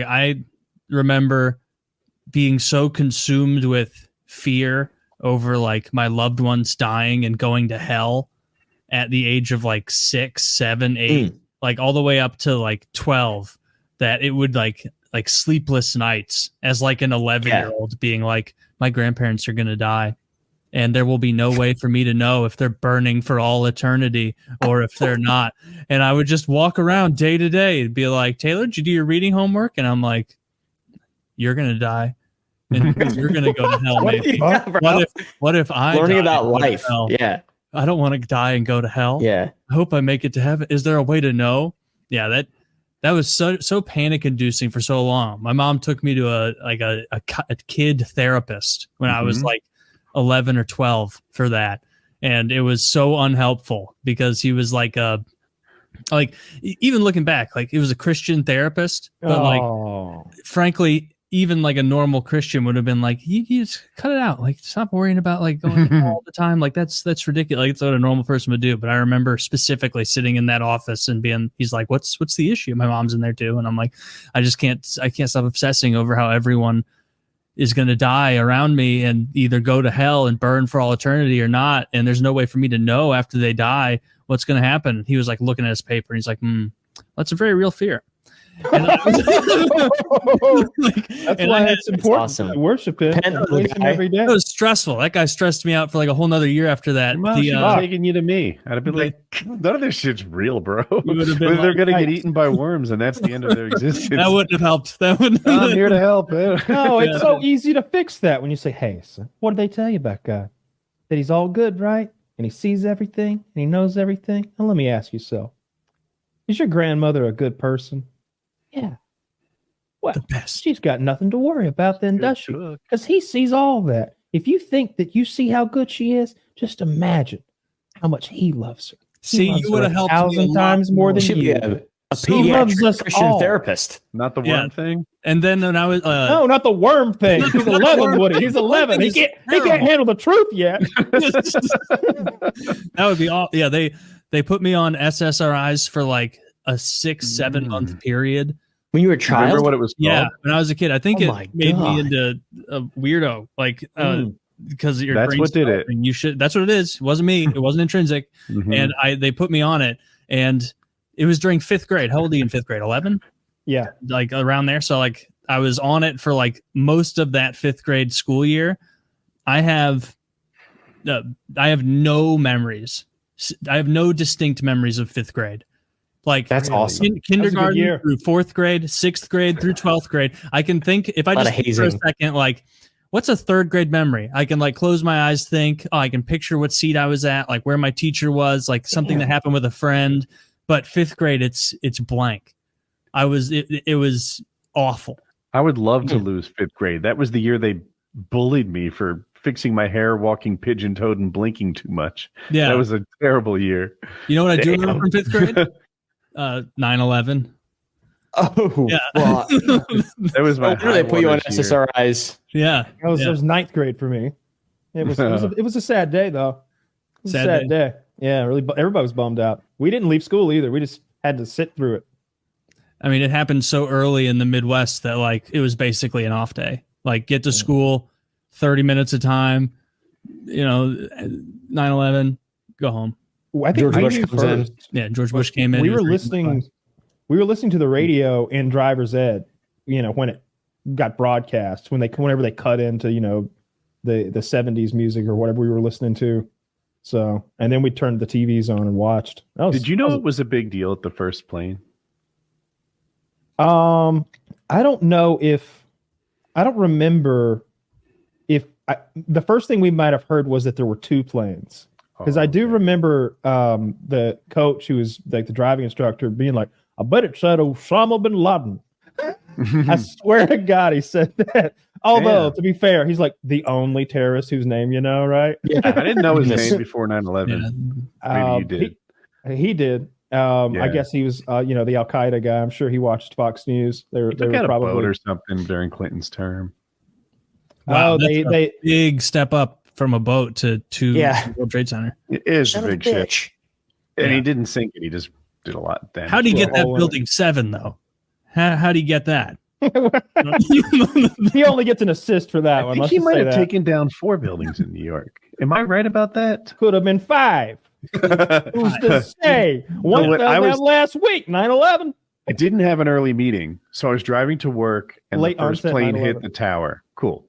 I remember being so consumed with fear over like my loved ones dying and going to hell at the age of like 6, 7, 8, like all the way up to like 12, that it would like sleepless nights as like an 11-year-old being like, my grandparents are going to die and there will be no way for me to know if they're burning for all eternity or if they're not. And I would just walk around day to day and be like, Taylor, did you do your reading homework? And I'm like, you're going to die. And you're going to go to hell. Maybe. What if I learning about life? Yeah. I don't want to die and go to hell. Yeah. I hope I make it to heaven. Is there a way to know? Yeah. That was so panic inducing for so long. My mom took me to a kid therapist when I was like 11 or 12 for that. And it was so unhelpful because he was like even looking back, like it was a Christian therapist, but like, frankly, even like a normal Christian would have been like, you just cut it out. Like, stop worrying about like going all the time. Like that's ridiculous. Like, it's what a normal person would do. But I remember specifically sitting in that office and he's like, what's the issue? My mom's in there too. And I'm like, I can't stop obsessing over how everyone is going to die around me and either go to hell and burn for all eternity or not. And there's no way for me to know after they die what's going to happen. He was like looking at his paper and he's like, that's a very real fear. And that's why it's important. Awesome. To worship him every day. It was stressful. That guy stressed me out for like a whole nother year after that. Taking you to me, I'd have been like, none of this shit's real, bro. They're gonna get eaten by worms, and that's the end of their existence. That wouldn't have helped. I'm here to help. No, it's so easy to fix that when you say, "Hey, son, what did they tell you about God? That he's all good, right? And he sees everything, and he knows everything." And let me ask you, so is your grandmother a good person? Yeah. Well, the best. She's got nothing to worry about then, does she? Because he sees all that. If you think that you see how good she is, just imagine how much he loves her. See, you would have helped 1,000 times more than you. A pediatric Christian therapist. Not the worm thing? And then when I was... no, not the worm thing. He's 11, Woody. He's 11. He can't handle the truth yet. That would be all. Yeah, they put me on SSRIs for like a 6-7 month period. When you were a child? Remember what it was called? Yeah, when I was a kid. I think it made me into a weirdo. Like, because your that's what did it. You should. That's what it is. It wasn't me. It wasn't intrinsic. And they put me on it, and it was during 5th grade. How old are you in 5th grade? 11? Yeah, like around there. So like I was on it for like most of that 5th grade school year. I have no memories. I have no distinct memories of 5th grade. Like that's awesome. Kindergarten through 4th grade, 6th grade through 12th grade. I can think if I just think for a second, like, what's a 3rd grade memory? I can like close my eyes, think, I can picture what seat I was at, like where my teacher was, like something that happened with a friend. But 5th grade, it's blank. It was awful. I would love to lose 5th grade. That was the year they bullied me for fixing my hair, walking pigeon-toed, and blinking too much. Yeah, that was a terrible year. You know what I do remember from 5th grade? 9/11. Oh, yeah. Well, that was my. They put you on SSRIs. Yeah, that was 9th grade for me. It was a sad day though. It was a sad day. Yeah, really. Everybody was bummed out. We didn't leave school either. We just had to sit through it. I mean, it happened so early in the Midwest that like it was basically an off day. Like get to school, 30 minutes of time. 9/11, go home. I think George Bush comes in. Yeah, George Bush came in. We were listening to the radio in driver's ed, when it got broadcast, whenever they cut into, the 70s music or whatever we were listening to. So, and then we turned the TVs on and watched. Did you know it was a big deal at the first plane? I don't know I don't remember the first thing we might have heard was that there were 2 planes. Because I do remember the coach who was like the driving instructor being like, I bet it said Osama bin Laden. I swear to God he said that. Although, to be fair, he's like the only terrorist whose name you know, right? Yeah, I didn't know his name before 9/11. Maybe you did. He did. I guess he was, the Al Qaeda guy. I'm sure he watched Fox News. They were probably a boat or something during Clinton's term. Wow, they big step up from a boat to World Trade Center. It is a big ship. And he didn't sink it. He just did a lot of damage. How do you get that building 7 though? How do you get that? He only gets an assist for that I one. think Let's he just might say have that. taken down 4 buildings in New York. Am I right about that? Could have been 5. Who's to say? One when fell I down was- last week, 9/11. I didn't have an early meeting, so I was driving to work, and Late the first onset plane 9/11. hit the tower. Cool.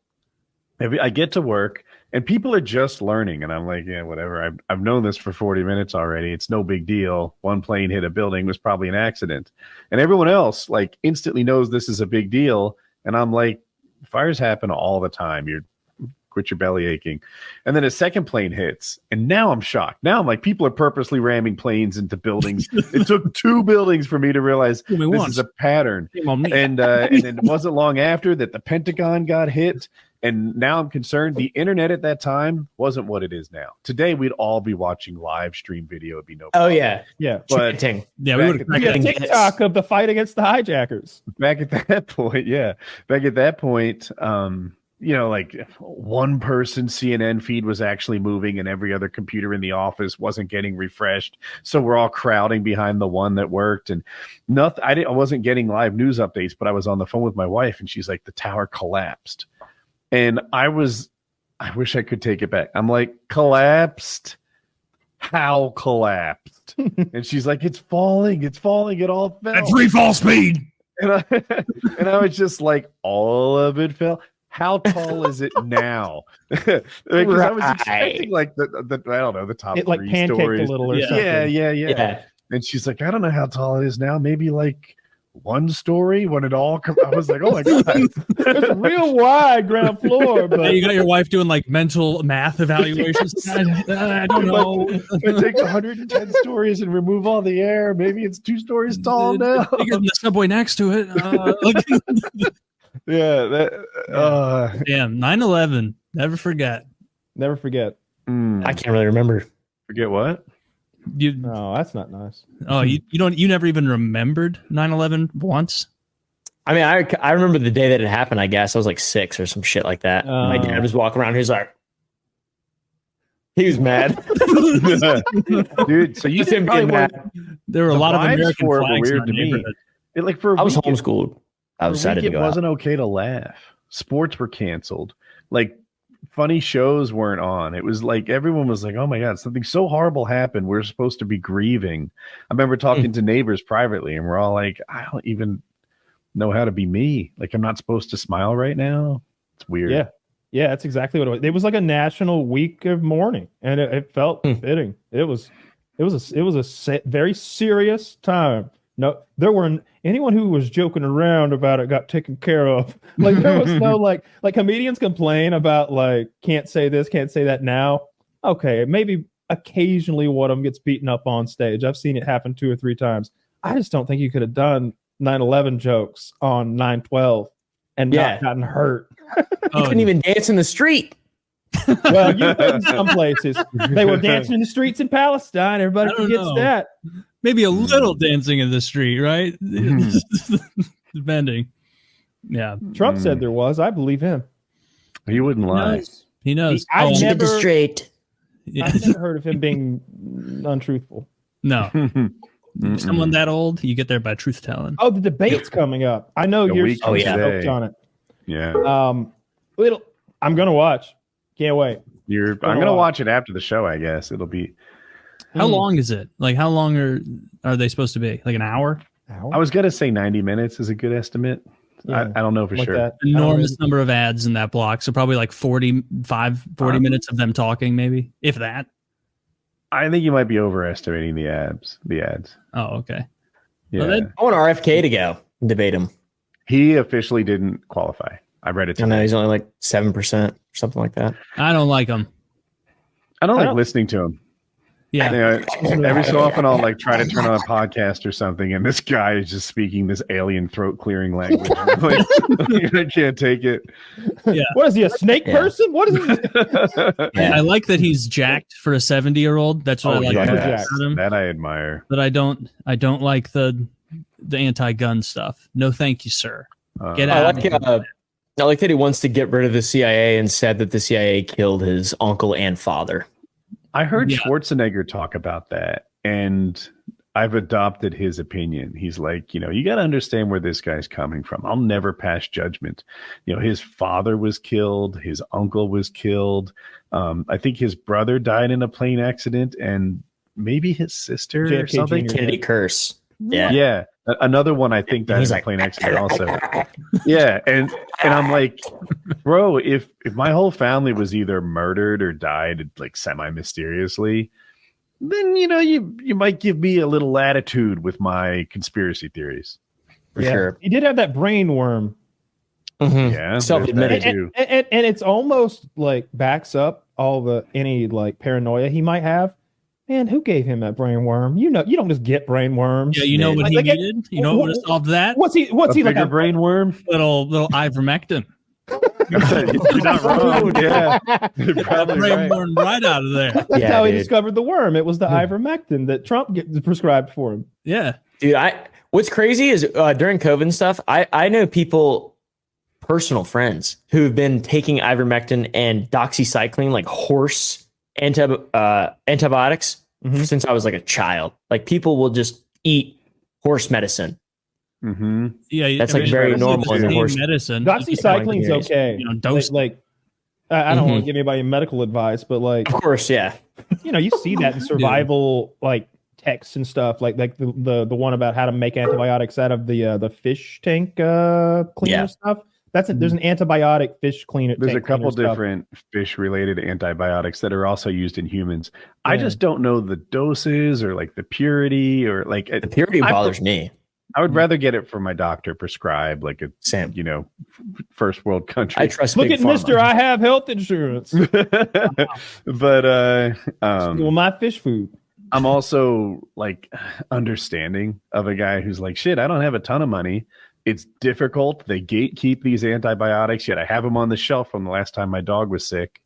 I get to work, and people are just learning, and I'm like, yeah, whatever. I've known this for 40 minutes already. It's no big deal. One plane hit a building, was probably an accident, and everyone else like instantly knows this is a big deal. And I'm like, fires happen all the time. You're quit your belly aching. And then a second plane hits, and now I'm shocked. Now I'm like, people are purposely ramming planes into buildings. It took 2 buildings for me to realize this is a pattern. And then it wasn't long after that the Pentagon got hit. And now I'm concerned the internet at that time wasn't what it is now. Today, we'd all be watching live stream video. It'd be no problem. Oh, yeah. Yeah. But Chanting. Yeah, we would We got a TikTok of the fight against the hijackers. back at that point, like one person CNN feed was actually moving and every other computer in the office wasn't getting refreshed. So we're all crowding behind the one that worked, and nothing. I wasn't getting live news updates, but I was on the phone with my wife and she's like, the tower collapsed. And I wish I could take it back. I'm like, collapsed? How collapsed? And she's like, it's falling. It all fell. at free fall speed. And I was just like, all of it fell. How tall is it now? Because I was expecting like the I don't know, the top It like 3 pancaked stories. a little or something. Yeah. And she's like, I don't know how tall it is now. Maybe like 1 story when it all comes. I was like, oh my god, It's real wide ground floor, but You got your wife doing like mental math evaluations. I don't know. If it takes 110 stories and remove all the air, maybe it's 2 stories tall now. Bigger than the subway next to it. Yeah. Damn, 9/11. Never forget. never forget. I can't really remember. Forget what? You No, that's not nice. you never even remembered 9/11 once? I mean, I remember the day that it happened, I guess. I was like 6 or some shit like that. My dad was walking around. He was mad. Dude, so you Just him probably getting weren't- mad. There were a The lot of vibes American were flags weird in to the me. neighborhood. like for a I was week, homeschooled. I was decided to it go out. wasn't okay to laugh. Sports were canceled. Like funny shows weren't on. It was like everyone was like, "Oh my god, something so horrible happened. We're supposed to be grieving." I remember talking to neighbors privately, and we're all like, "I don't even know how to be me. Like, I'm not supposed to smile right now." It's weird. Yeah, that's exactly what it was. It was like a national week of mourning, and it felt fitting. It was a very serious time. No, there weren't anyone who was joking around about it got taken care of. Like there was no like comedians complain about like can't say this, can't say that now. Okay, maybe occasionally one of them gets beaten up on stage. I've seen it happen 2 or 3 times. I just don't think you could have done 9/11 jokes on 9/12 and not gotten hurt. You couldn't even dance in the street. Well, you could in some places. They were dancing in the streets in Palestine. Everybody I don't forgets know. that. Maybe a little dancing in the street, right? Depending. Yeah. Trump said there was. I believe him. He wouldn't lie. He knows. I Oh, never- straight. yeah. I've never heard of him being untruthful. No. Someone that old, you get there by truth telling. Oh, the debate's coming up. I know A you're week so from stoked today. on it. Yeah. I'm gonna watch. Can't wait. I'm gonna watch it after the show, I guess. It'll be How long is it? Like, how long are they supposed to be? Like an hour? I was gonna say 90 minutes is a good estimate. Yeah, I don't know for like sure. that. Enormous number of ads in that block. So probably like 40 minutes of them talking, maybe, if that. I think you might be overestimating the ads. Oh, okay. Yeah. Well, that- I want RFK to go and debate him. He officially didn't qualify. I read it I know today. he's only like 7% or something like that. I don't like them. I don't like listening to him. Yeah. Every so often I'll like try to turn on a podcast or something, and this guy is just speaking this alien throat clearing language. I'm like, I can't take it. Yeah. What is he, a snake Yeah. person? What is he? Yeah. I like that he's jacked for a 70-year-old. That's what I like yes, about him. that I admire. But I don't like the anti-gun stuff. No, thank you, sir. Get I out. like that he wants to get rid of the CIA and said that the CIA killed his uncle and father. I heard Yeah. Schwarzenegger talk about that, and I've adopted his opinion. He's like, you got to understand where this guy's coming from. I'll never pass judgment. His father was killed. His uncle was killed. I think his brother died in a plane accident, and maybe his sister or JFK something. Kennedy curse. Yeah. Yeah. Another one, I think, died in a plane accident also. Yeah. And I'm like, bro, if my whole family was either murdered or died like semi-mysteriously, then you might give me a little latitude with my conspiracy theories. For sure. He did have that brain worm. Mm-hmm. Yeah, self-admitted too. And it's almost like backs up any like paranoia he might have. Man, who gave him that brain worm? You don't just get brain worms. Yeah, you know what he needed? You know what would have solved that? What's he like a brain worm? Little ivermectin. You're not wrong. Yeah, Brain worm right out of there. That's how he discovered the worm. It was the ivermectin that Trump prescribed for him. Yeah, dude. What's crazy is during COVID and stuff, I know people, personal friends, who've been taking ivermectin and doxycycline, like horse antibiotics, since I was like a child. Like people will just eat horse medicine. Mm-hmm. Yeah, that's like very normal in horse medicine. Doxycycline's okay. Dose. Like I don't want to give anybody medical advice, but like, of course, yeah. You see that in survival like texts and stuff, like the one about how to make antibiotics out of the fish tank cleaner stuff. There's an antibiotic fish cleaner. There's a couple different fish-related antibiotics that are also used in humans. Yeah. I just don't know the doses or like the purity or like the purity bothers me. I would rather get it from my doctor prescribed, like a first world country. I trust. Look at Mister. I have health insurance. But well, my fish food. I'm also like understanding of a guy who's like, shit, I don't have a ton of money. It's difficult. They gatekeep these antibiotics, yet I have them on the shelf from the last time my dog was sick.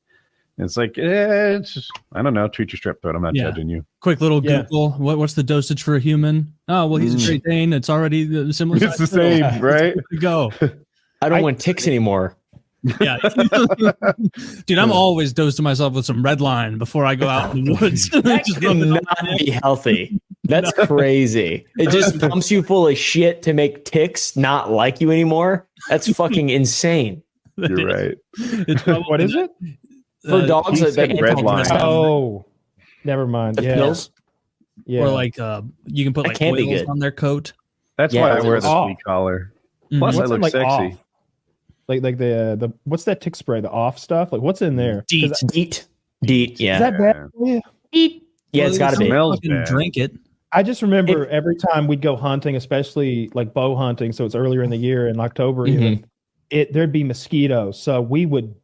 And it's like, it's just, I don't know. Treat your strep throat. I'm not judging you. Quick little Google. What's the dosage for a human? Oh, well, he's a Great Dane. It's already similar. It's the same, right? Go. I don't want ticks anymore. Yeah, dude, I'm always dosing myself with some red line before I go out in the woods. That will not be healthy. That's crazy. It just pumps you full of shit to make ticks not like you anymore. That's fucking insane. You're right. What is it? For dogs, like red line. Oh, never mind. The pills? Yeah. Or like you can put like oils on their coat. That's why I wear the flea collar. Plus, I look sexy. Off? Like the what's that tick spray? The off stuff? Like what's in there? DEET. Yeah. Is that bad? DEET. Yeah, it's got to be. Drink it. I just remember every time we'd go hunting, especially like bow hunting, so it's earlier in the year in October, even, there'd be mosquitoes. So we would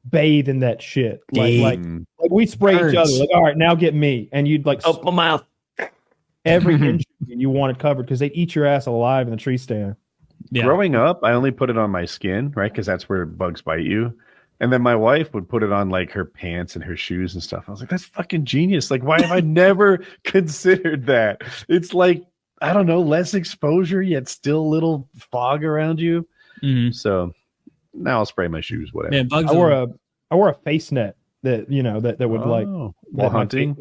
bathe in that shit. Like we'd spray each other. Like, all right, now get me. And you'd like open my mouth. Every inch you wanted covered because they'd eat your ass alive in the tree stand. Yeah. Growing up, I only put it on my skin, right? Because that's where bugs bite you. And then my wife would put it on like her pants and her shoes and stuff. I was like, that's fucking genius. Like, why have I never considered that? It's like, I don't know, less exposure, yet still a little fog around you. Mm-hmm. So now I'll spray my shoes, whatever. Man, bugs I wore a face net that, that would while hunting.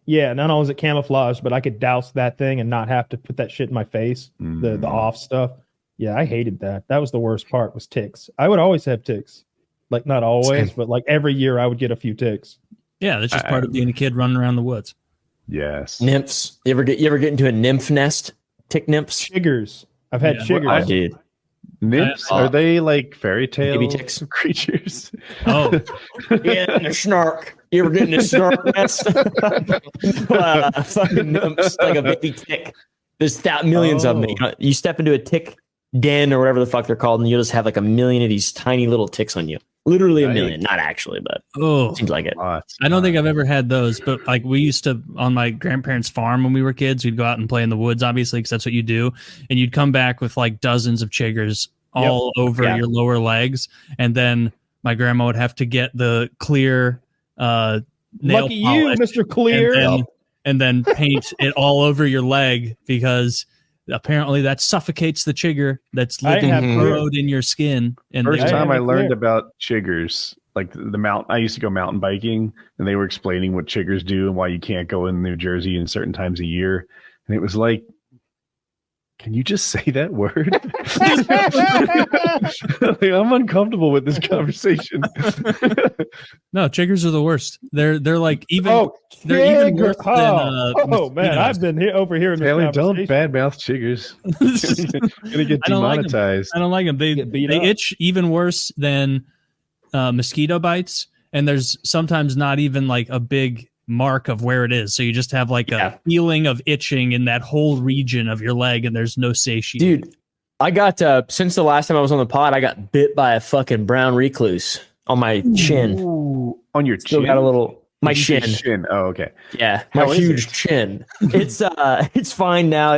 Not only was it camouflage, but I could douse that thing and not have to put that shit in my face, the off stuff. Yeah, I hated that. That was the worst part, was ticks. I would always have ticks. Like, not always, but like every year I would get a few ticks. Yeah, that's just part of being a kid running around the woods. Yes. Nymphs. You ever get into a nymph nest? Tick nymphs? Chiggers. I've had chiggers. I did. Nymphs? Are they like fairy tale baby ticks creatures? Oh. Yeah, and a snark. You ever get in a snark nest? Fucking nymphs, like a baby tick. There's millions of them. You step into a tick den or whatever the fuck they're called, and you'll just have like a million of these tiny little ticks on you. Literally a million, not actually, but seems like it. I don't think I've ever had those, but like we used to on my grandparents' farm when we were kids, we'd go out and play in the woods, obviously, because that's what you do, and you'd come back with like dozens of chiggers all over your lower legs, and then my grandma would have to get the clear nail Lucky polish, you, Mr. Clear, and then paint it all over your leg because apparently that suffocates the chigger that's living burrowed in your skin. And first time I learned about chiggers, like I used to go mountain biking, and they were explaining what chiggers do and why you can't go in New Jersey in certain times of year. And it was like, can you just say that word? Like, I'm uncomfortable with this conversation. No, chiggers are the worst. They're like they're even worse than man, I've been overhearing this Taylor, don't conversation. badmouth chiggers. Gonna get demonetized. I don't like them. They itch even worse than mosquito bites, and there's sometimes not even like a big mark of where it is, so you just have like a feeling of itching in that whole region of your leg, and there's no satiety. Dude, I got since the last time I was on the pod, I got bit by a fucking brown recluse on my chin. Ooh, on your Still chin? got a little my shin. Oh, okay. Yeah, my huge chin. It's fine now.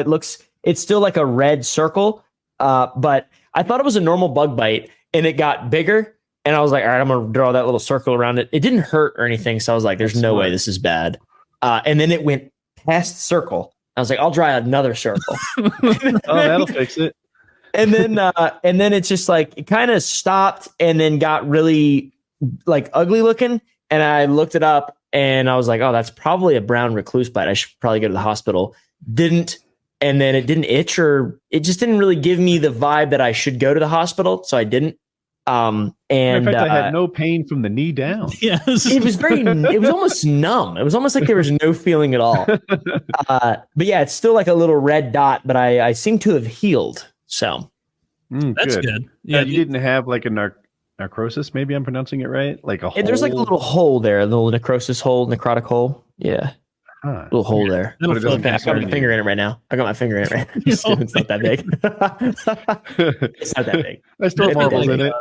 It's still like a red circle, but I thought it was a normal bug bite, and it got bigger. And I was like, all right, I'm going to draw that little circle around it. It didn't hurt or anything. So I was like, there's no way this is bad. And then it went past circle. I was like, I'll draw another circle. That'll fix it. And then it's just like, it kind of stopped and then got really like ugly looking. And I looked it up and I was like, oh, that's probably a brown recluse bite. I should probably go to the hospital. Didn't. And then it didn't itch, or it just didn't really give me the vibe that I should go to the hospital. So I didn't. And in fact, I had no pain from the knee down. Yes. It was almost numb. It was almost like there was no feeling at all. But yeah, it's still like a little red dot, but I seem to have healed. So that's good. Yeah, you didn't have like a necrosis. Maybe I'm pronouncing it right. Like a hole. There's like a little hole there, a little necrosis hole, necrotic hole. Yeah. Little hole there. I got my finger in it right now. It's not that big. It's not that big. I still have marbles in it.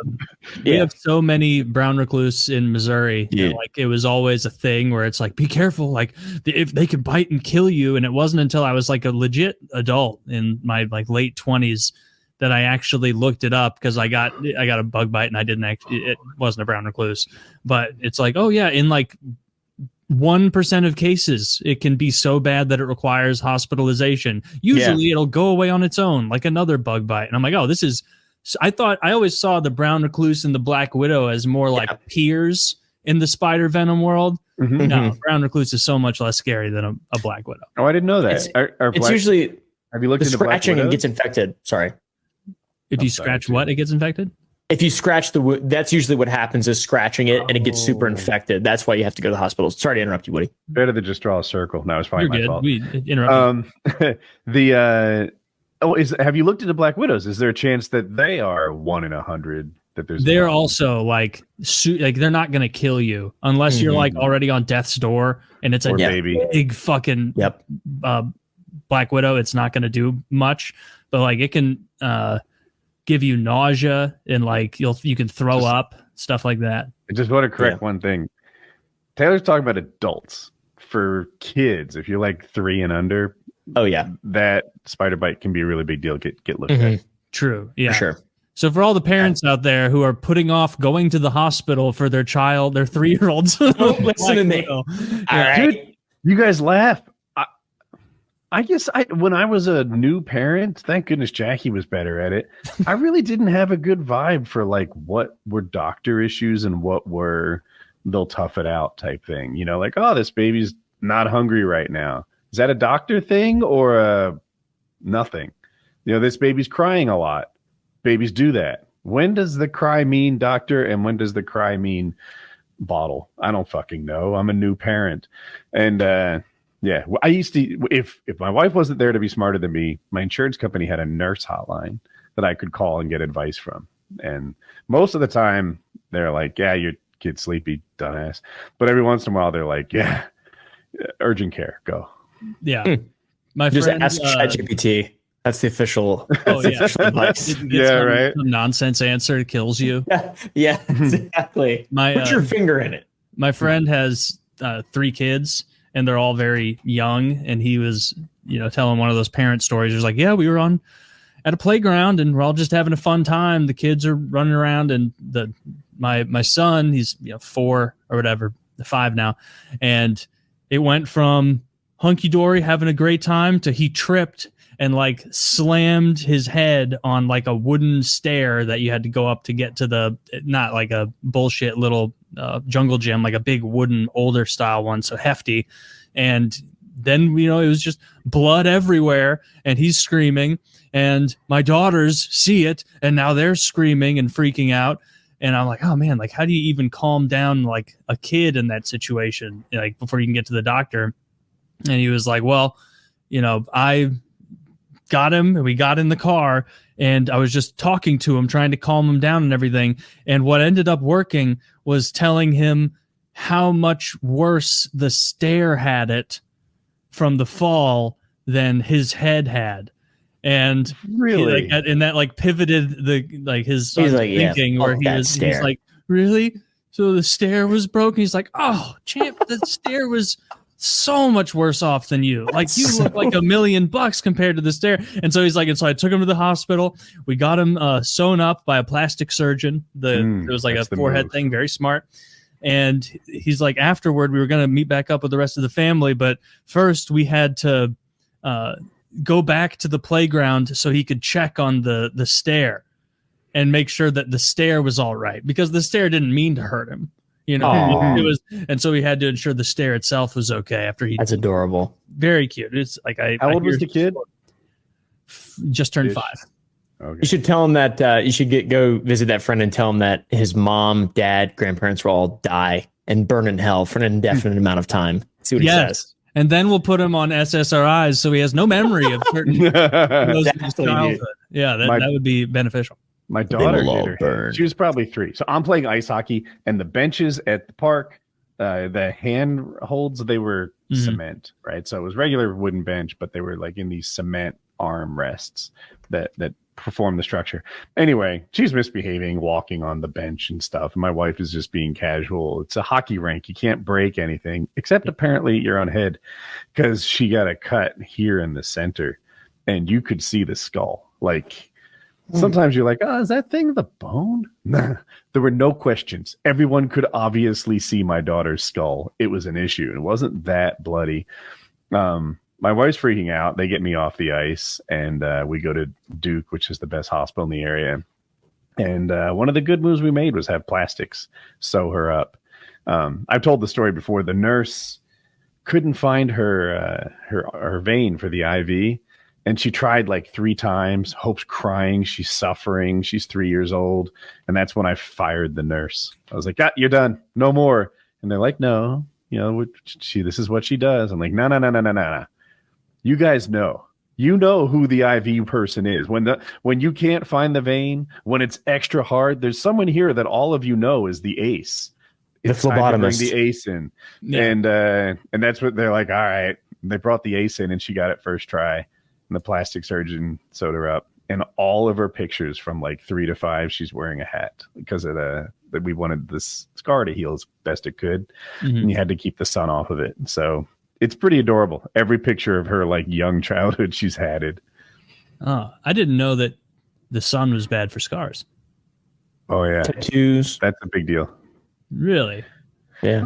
We have so many brown recluse in Missouri. Yeah. Like it was always a thing where it's like, be careful. Like if they could bite and kill you. And it wasn't until I was like a legit adult in my like late 20s that I actually looked it up, because I got a bug bite and I didn't actually, it wasn't a brown recluse, but it's like, oh yeah, in like 1% of cases, it can be so bad that it requires hospitalization. Usually it'll go away on its own, like another bug bite. And I'm like, oh, this is, I always saw the brown recluse and the black widow as more like peers in the spider venom world. Mm-hmm. No, brown recluse is so much less scary than a black widow. Oh, I didn't know that. It's usually, have you looked the into scratching and gets infected. Sorry. If you scratch what, it gets infected? If you scratch the wound, that's usually what happens, is scratching it and it gets super infected. That's why you have to go to the hospital. Sorry to interrupt you, Woody. Better than just draw a circle. No, it's probably my fault. We interrupted. Have you looked into black widows? Is there a chance that they are 1 in 100? That they're also like they're not going to kill you unless you're like already on death's door and it's a big fucking black widow. It's not going to do much, but like it can give you nausea and like you can throw up, stuff like that. I just want to correct one thing. Taylor's talking about adults. For kids, if you're like 3 and under, that spider bite can be a really big deal. Get looked at. True. Yeah. For sure. So for all the parents out there who are putting off going to the hospital for their child, their 3-year-olds, don't listen to me. All right. Dude, you guys laugh. I guess when I was a new parent, thank goodness Jackie was better at it. I really didn't have a good vibe for like what were doctor issues and what were they'll tough it out type thing. You know, like, oh, this baby's not hungry right now. Is that a doctor thing or nothing? You know, this baby's crying a lot. Babies do that. When does the cry mean doctor and when does the cry mean bottle? I don't fucking know. I'm a new parent. And I used to, if my wife wasn't there to be smarter than me, my insurance company had a nurse hotline that I could call and get advice from. And most of the time they're like, yeah, your kid's sleepy, dumbass. But every once in a while they're like, yeah, urgent care, go. Yeah. My just friend, ask ChatGPT. That's the official. Official advice. Right. Some nonsense answer kills you. Yeah, exactly. Put your finger in it. My friend has 3 kids, and they're all very young. And he was, telling one of those parent stories. He was like, yeah, we were at a playground, and we're all just having a fun time. The kids are running around, and my son, he's 4 or whatever, 5 now, and it went from hunky dory, having a great time, to he tripped and like slammed his head on like a wooden stair that you had to go up to get to not like a bullshit little jungle gym, like a big wooden older style one. So hefty. And then, it was just blood everywhere and he's screaming and my daughters see it and now they're screaming and freaking out. And I'm like, oh man, like, how do you even calm down like a kid in that situation, like before you can get to the doctor? And he was like, well, I got him and we got in the car and I was just talking to him, trying to calm him down and everything. And what ended up working was telling him how much worse the stair had it from the fall than his head had. And really, and that like pivoted his thinking, where he's like, really? So the stair was broken. He's like, oh, champ, the stair was so much worse off than you. Like, you look like $1 million compared to the stair. And so he's like, and so I took him to the hospital. We got him sewn up by a plastic surgeon. It was like a forehead thing, very smart. And he's like, afterward, we were going to meet back up with the rest of the family, but first we had to go back to the playground so he could check on the stair and make sure that the stair was all right, because the stair didn't mean to hurt him. It was, and so we had to ensure the stair itself was okay after he. That's adorable. Very cute. It's like How old was the kid? Just turned 5. Okay. You should tell him that you should go visit that friend and tell him that his mom, dad, grandparents will all die and burn in hell for an indefinite amount of time. See what he says. And then we'll put him on SSRIs so he has no memory of certain those in his childhood. Yeah, that would be beneficial. My daughter, she was probably 3. So I'm playing ice hockey, and the benches at the park, the hand holds, they were cement, right? So it was regular wooden bench, but they were like in these cement arm rests that perform the structure. Anyway, she's misbehaving, walking on the bench and stuff. And my wife is just being casual. It's a hockey rink. You can't break anything except apparently your own head, because she got a cut here in the center and you could see the skull. Like, sometimes you're like, oh, is that thing the bone? Nah, there were no questions. Everyone could obviously see my daughter's skull. It was an issue. It wasn't that bloody. My wife's freaking out. They get me off the ice, and we go to Duke, which is the best hospital in the area. And one of the good moves we made was have plastics sew her up. I've told the story before. The nurse couldn't find her vein for the IV, and she tried like 3 times. Hope's crying. She's suffering. She's 3 years old. And that's when I fired the nurse. I was like, you're done. No more. And they're like, no, this is what she does. I'm like, no. You guys know. You know who the IV person is. When you can't find the vein, when it's extra hard, there's someone here that all of you know is the ace. It's the phlebotomist. Bring the ace in. Yeah. And that's what they're like, all right. They brought the ace in and she got it first try. And the plastic surgeon sewed her up. And all of her pictures from like 3 to 5, she's wearing a hat because of that we wanted this scar to heal as best it could. And you had to keep the sun off of it. So it's pretty adorable. Every picture of her like young childhood she's had it. Oh, I didn't know that the sun was bad for scars. Oh yeah. Tattoos. That's a big deal. Really? Yeah.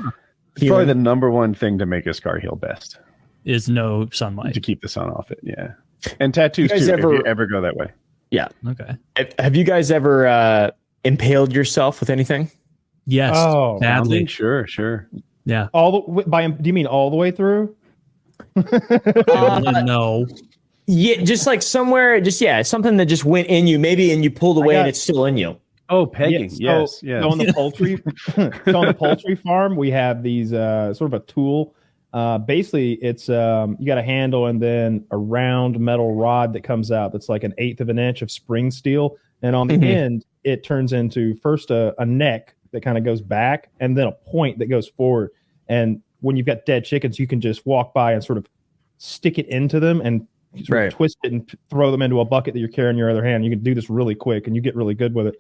It's probably the number one thing to make a scar heal best. Is no sunlight. To keep the sun off it, yeah. And tattoos too, if you ever go that way. Yeah. Okay. Have you guys ever impaled yourself with anything? Yes. Oh, badly. Sure. Yeah. Do you mean all the way through? No. Yeah, just like somewhere, something that just went in you, maybe, and you pulled away and it's still in you. Oh, pegging. Yes. So on the poultry farm, we have these sort of a tool. Basically, it's you got a handle and then a round metal rod that comes out that's like 1/8 of an inch of spring steel, and on the end it turns into first a neck that kind of goes back and then a point that goes forward. And when you've got dead chickens, you can just walk by and sort of stick it into them and sort of twist it and throw them into a bucket that you're carrying in your other hand. You can do this really quick and you get really good with it.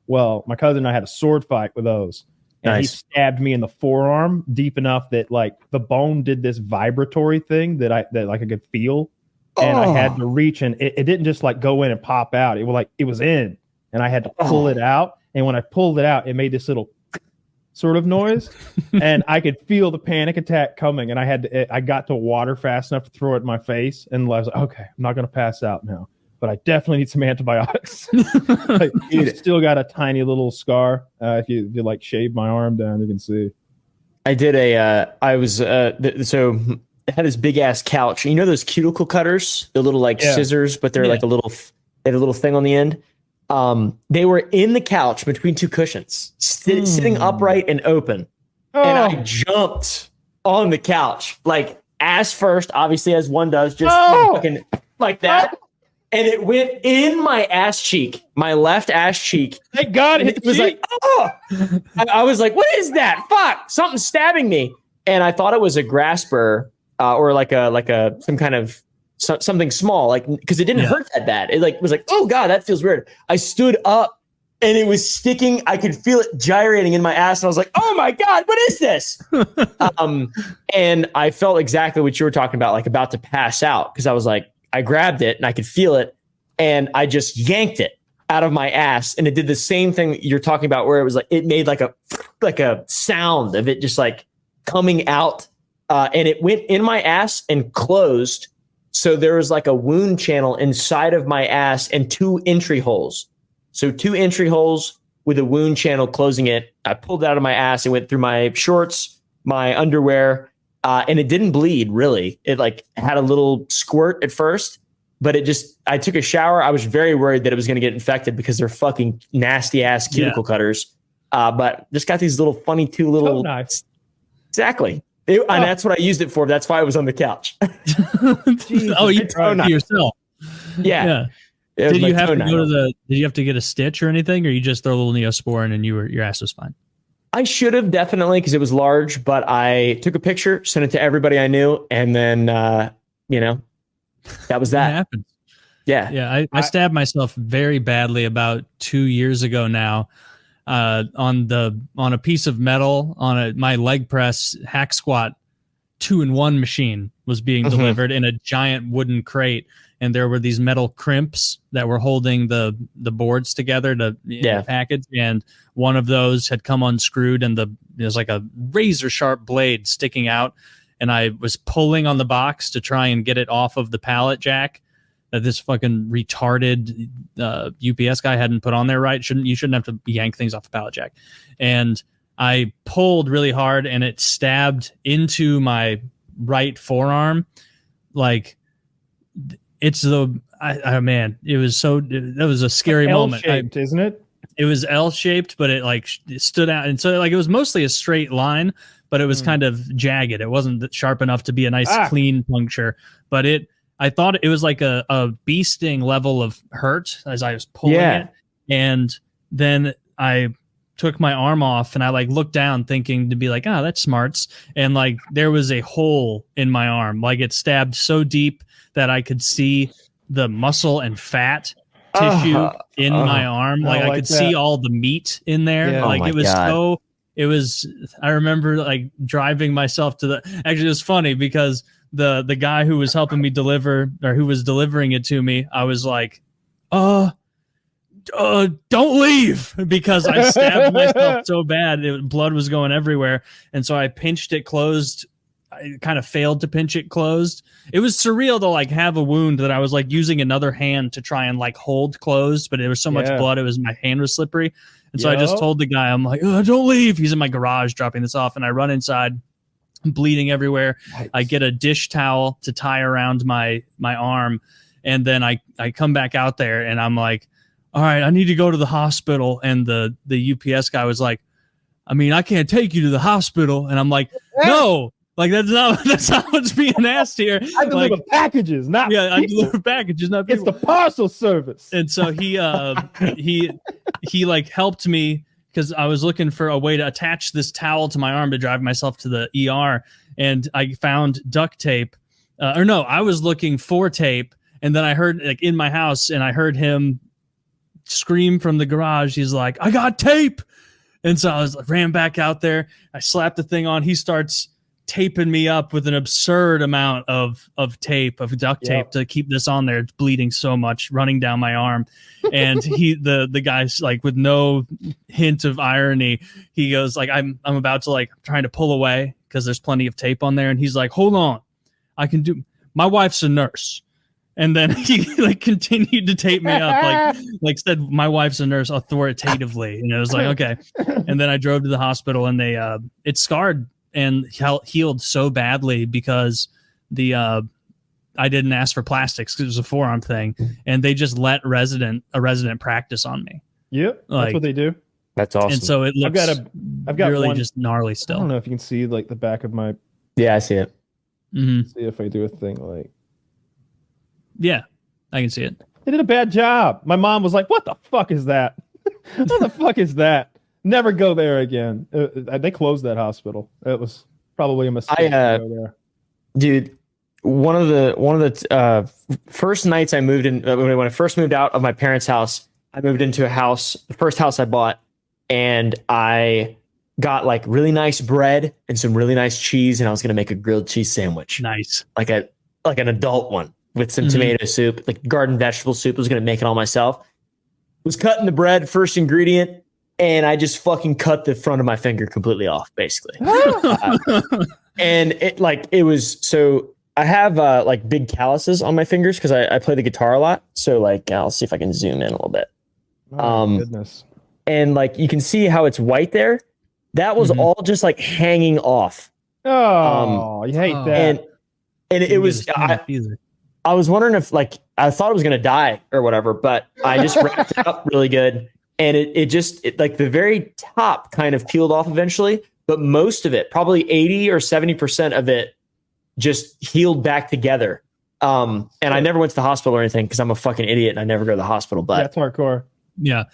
Well, my cousin and I had a sword fight with those. And he stabbed me in the forearm deep enough that like the bone did this vibratory thing that I could feel. And I had to reach, and it didn't just like go in and pop out. It was in, and I had to pull it out. And when I pulled it out, it made this little sort of noise, and I could feel the panic attack coming. And I got to water fast enough to throw it in my face, and I was like, okay, I'm not going to pass out now, but I definitely need some antibiotics. It's still got a tiny little scar. If you like shave my arm down, you can see. I did so had this big ass couch. You know those cuticle cutters, the little like scissors, but they're like they had a little thing on the end. They were in the couch between two cushions, sitting upright and open. And I jumped on the couch, like ass first, obviously, as one does, just fucking like that. And it went in my ass cheek, my left ass cheek. Thank God it was like, I was like, what is that? Fuck, something's stabbing me. And I thought it was a grasper or like some kind of something small, like, because it didn't hurt that bad. It like was like, oh God, that feels weird. I stood up and it was sticking. I could feel it gyrating in my ass. And I was like, oh my God, what is this? And I felt exactly what you were talking about, like about to pass out. Cause I was like, I grabbed it and I could feel it and I just yanked it out of my ass. And it did the same thing you're talking about where it was like, it made like a sound of it just like coming out. And it went in my ass and closed. So there was like a wound channel inside of my ass and 2 entry holes. So 2 entry holes with a wound channel closing it. I pulled it out of my ass. It went through my shorts, my underwear, and it didn't bleed really. It like had a little squirt at first, but I took a shower. I was very worried that it was going to get infected because they're fucking nasty ass cuticle cutters. But just got these little funny 2 little knives. Exactly. And that's what I used it for. That's why I was on the couch. You tried it yourself. Yeah. Did you have to did you have to get a stitch or anything, or you just throw a little Neosporin and your ass was fine? I should have definitely, because it was large, but I took a picture, sent it to everybody I knew, and then that was that. It happened. Yeah. Yeah. I stabbed myself very badly about 2 years ago now. On a piece of metal on my leg press hack squat 2-in-1 machine was being delivered in a giant wooden crate, and there were these metal crimps that were holding the boards together to package, and one of those had come unscrewed and there's like a razor sharp blade sticking out, and I was pulling on the box to try and get it off of the pallet jack that this fucking retarded UPS guy hadn't put on there right. You shouldn't have to yank things off a pallet jack. And I pulled really hard and it stabbed into my right forearm. Like it was a scary moment. L-shaped, isn't it? It was L-shaped, but it like stood out. And so like it was mostly a straight line, but it was kind of jagged. It wasn't sharp enough to be a nice clean puncture, but I thought it was like a bee sting level of hurt as I was pulling it. And then I took my arm off and I like looked down thinking to be like, that's smarts. And like there was a hole in my arm. Like it stabbed so deep that I could see the muscle and fat tissue in my arm. Like I could see all the meat in there. Yeah. Like I remember like driving myself actually it was funny because the guy who was helping me deliver or who was delivering it to me, I was like, don't leave, because I stabbed myself so bad. Blood was going everywhere. And so I pinched it closed. I kind of failed to pinch it closed. It was surreal to like have a wound that I was like using another hand to try and like hold closed, but there was so much blood. My hand was slippery. And so I just told the guy, I'm like, don't leave. He's in my garage dropping this off. And I run inside. I'm bleeding everywhere. Nice. I get a dish towel to tie around my arm. And then I come back out there and I'm like, all right, I need to go to the hospital. And the UPS guy was like, I mean, I can't take you to the hospital. And I'm like, no, like that's not what's being asked here. I deliver packages, not people. I deliver packages, not people. It's the parcel service. And so he like helped me, because I was looking for a way to attach this towel to my arm to drive myself to the ER. And I found duct tape. I was looking for tape. And then I heard like in my house and I heard him scream from the garage. He's like, I got tape. And so I ran back out there. I slapped the thing on. He starts taping me up with an absurd amount of duct tape to keep this on there. It's bleeding so much, running down my arm. And the guy's like, with no hint of irony, he goes like, I'm about to like trying to pull away because there's plenty of tape on there. And he's like, hold on, my wife's a nurse. And then he like continued to tape me up, like said, my wife's a nurse, authoritatively. And it was like, okay. And then I drove to the hospital and it scarred and healed so badly because I didn't ask for plastics because it was a forearm thing, and they just let a resident practice on me. Yep, that's what they do. That's awesome. And so it looks I've got really one, just gnarly still. I don't know if you can see like the back of my. Yeah, I see it. Mm-hmm. See if I do a thing like. Yeah, I can see it. They did a bad job. My mom was like, "What the fuck is that? What the fuck is that? Never go there again." They closed that hospital. It was probably a mistake. To go there. Dude, one of the first nights I moved in, when I first moved out of my parents' house, I moved into a house, the first house I bought, and I got like really nice bread and some really nice cheese, and I was gonna make a grilled cheese sandwich. Nice, like an adult one with some tomato soup, like garden vegetable soup. I was gonna make it all myself. Was cutting the bread, first ingredient, and I just fucking cut the front of my finger completely off, basically. And it was so. I have like big calluses on my fingers because I play the guitar a lot. So like I'll see if I can zoom in a little bit. Oh, goodness. And like you can see how it's white there. That was all just like hanging off. Oh, you hate that. And it was I was wondering if like I thought it was gonna die or whatever, but I just wrapped it up really good. And it just like the very top kind of peeled off eventually, but most of it, probably 80 or 70% of it, just healed back together. And I never went to the hospital or anything because I'm a fucking idiot and I never go to the hospital. But that's hardcore. Yeah,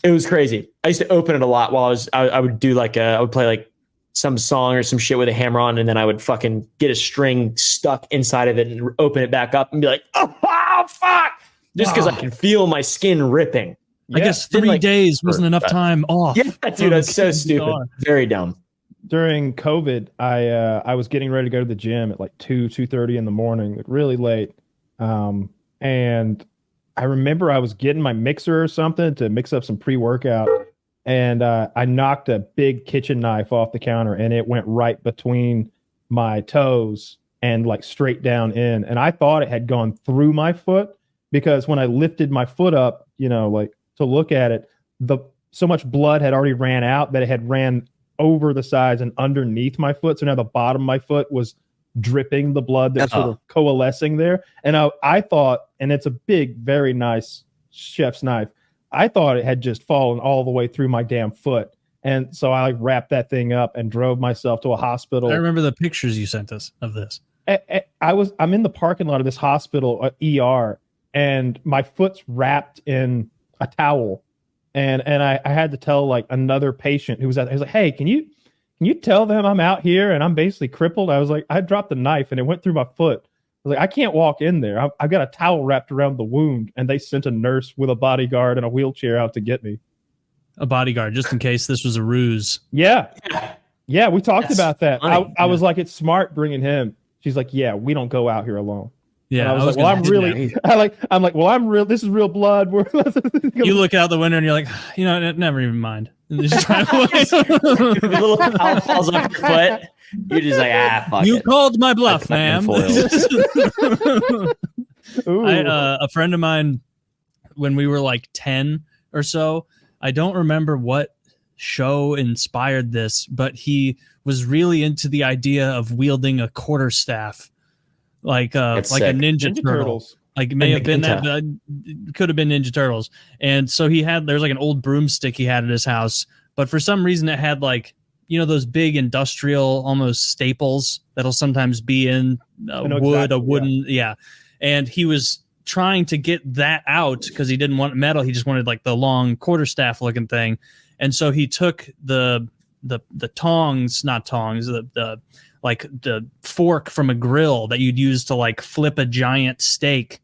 it was crazy. I used to open it a lot while I would do like I would play like some song or some shit with a hammer on, and then I would fucking get a string stuck inside of it and open it back up and be like, oh fuck, just because I can feel my skin ripping. I guess 3 days wasn't enough time off. Yeah, dude, that's so stupid. Very dumb. During COVID, I was getting ready to go to the gym at like 2:30 in the morning, like really late. And I remember I was getting my mixer or something to mix up some pre-workout, and I knocked a big kitchen knife off the counter, and it went right between my toes and like straight down in. And I thought it had gone through my foot because when I lifted my foot up, like to look at it, so much blood had already ran out that it had ran over the sides and underneath my foot. So now the bottom of my foot was dripping the blood that's sort of coalescing there. And I thought, and it's a big, very nice chef's knife, I thought it had just fallen all the way through my damn foot. And so I like wrapped that thing up and drove myself to a hospital. I remember the pictures you sent us of this. I'm in the parking lot of this hospital, ER, and my foot's wrapped in a towel. And I had to tell like another patient who was at, he was like, "Hey, can you tell them I'm out here and I'm basically crippled?" I was like, I dropped the knife and it went through my foot. I was like, I can't walk in there. I've got a towel wrapped around the wound, and they sent a nurse with a bodyguard and a wheelchair out to get me. A bodyguard, just in case this was a ruse. Yeah, we talked about that. I was like, it's smart bringing him. She's like, yeah, we don't go out here alone. Yeah, and I was like, well, I'm like, well, I'm real. This is real blood. You look out the window and you're like, never even mind. And just drive away. The little towel falls off your foot. You're just like, fuck you it. called my bluff, ma'am. A friend of mine, when we were like 10 or so, I don't remember what show inspired this, but he was really into the idea of wielding a quarterstaff, like a Ninja Turtles. Like it may have been that, but it could have been Ninja Turtles. And so there's like an old broomstick he had at his house, but for some reason it had like, those big industrial almost staples that'll sometimes be in wooden. Yeah. And he was trying to get that out because he didn't want metal. He just wanted like the long quarterstaff looking thing. And so he took the fork from a grill that you'd use to like flip a giant steak.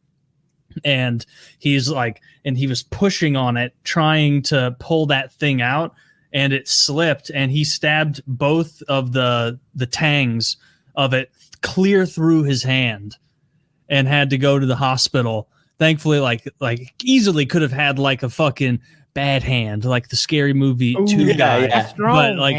And he was pushing on it, trying to pull that thing out, and it slipped, and he stabbed both of the tangs of it clear through his hand and had to go to the hospital. Thankfully, like easily could have had like a fucking bad hand, like the Scary Movie 2 guy. Yeah. But like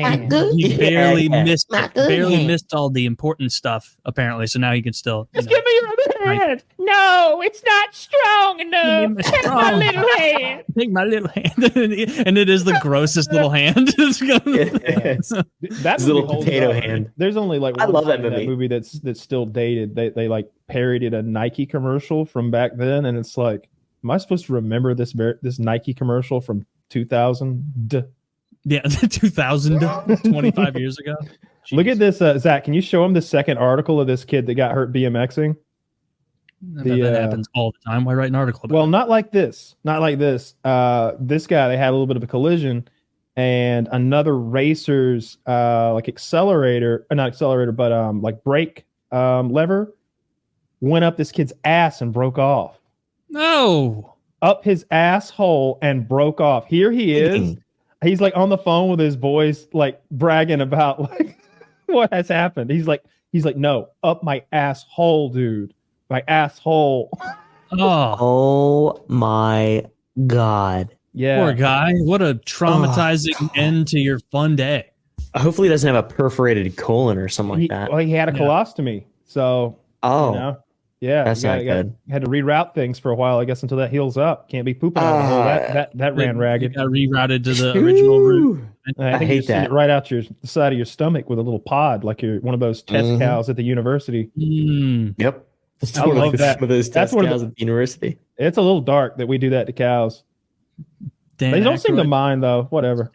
he barely missed all the important stuff apparently. So now he can still Just give me your other hand. No, it's not strong enough. Take my little hand. Take my little hand. And it is the grossest little hand. That little potato hand. There's only like I one love that scene in movie. that's still dated. They like parodied a Nike commercial from back then, and it's like, am I supposed to remember this Nike commercial from 2000? Yeah, 2000, 25 years ago. Jeez. Look at this, Zach. Can you show him the second article of this kid that got hurt BMXing? That happens all the time. Why write an article about it? Not like this. Not like this. This guy, they had a little bit of a collision, and another racer's like brake lever went up this kid's ass and broke off. No. Up his asshole and broke off. Here he is. He's like on the phone with his boys, like bragging about like what has happened. He's like, no, up my asshole, dude. My asshole. Oh my God. Yeah. Poor guy. What a traumatizing end to your fun day. Hopefully he doesn't have a perforated colon or something like that. Well, he had a colostomy. So, yeah, that's not good. Had to reroute things for a while, I guess, until that heals up. Can't be pooping out the hole. That ran ragged. Got rerouted to the original route. I think hate that. Right out the side of your stomach with a little pod, like you're one of those test cows at the university. Yep. I love that. One of those test cows at the university. It's a little dark that we do that to cows. They don't seem to mind, though. Whatever.